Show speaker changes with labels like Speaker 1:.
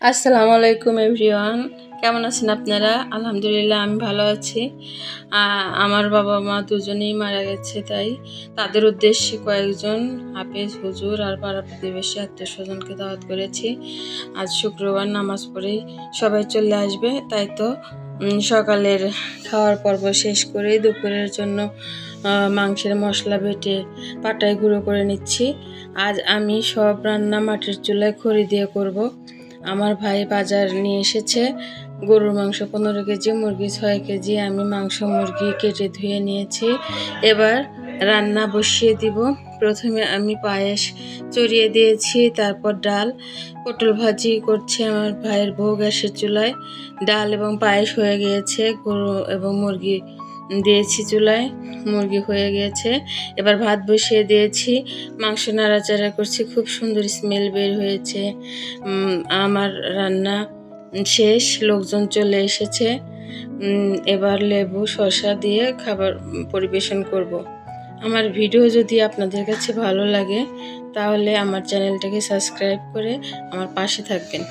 Speaker 1: আসসালামু আলাইকুম এভরিওয়ান, কেমন আছেন আপনারা? আলহামদুলিল্লাহ আমি ভালো আছি। আমার বাবা মা দুজনেই মারা গেছে, তাই তাদের উদ্দেশ্যে কয়েকজন হাফেজ, হুজুর আর পাড়া প্রতিবেশী আত্মীয় স্বজনকে দাওয়াত করেছি। আজ শুক্রবার নামাজ পড়ে সবাই চলে আসবে, তাই তো সকালের খাওয়ার পর্ব শেষ করে দুপুরের জন্য মাংসের মশলা বেটে পাটায় গুঁড়ো করে নিচ্ছি। আজ আমি সব রান্না মাটির চুলায় খড়ি দিয়ে করব। আমার ভাই বাজার নিয়ে এসেছে গরুর মাংস 15 কেজি, মুরগি 6 কেজি। আমি মুরগি কেটে ধুয়ে নিয়েছি। এবার রান্না বসিয়ে দিব। প্রথমে আমি পায়েস চড়িয়ে দিয়েছি, তারপর ডাল, পটল ভাজি করছে আমার ভাইয়ের বউ গ্যাসের চুলায়। ডাল এবং পায়েস হয়ে গিয়েছে, গরু এবং মুরগি দিয়েছি চুলায়, মুরগি হয়ে গিয়েছে। এবার ভাত বসিয়ে দিয়েছি, মাংস নাড়াচাড়া করছি, খুব সুন্দর স্মেল বের হয়েছে। আমার রান্না শেষ, লোকজন চলে এসেছে। এবার লেবু শসা দিয়ে খাবার পরিবেশন করব। আমার ভিডিও যদি আপনাদের কাছে ভালো লাগে তাহলে আমার চ্যানেলটাকে সাবস্ক্রাইব করে আমার পাশে থাকবেন।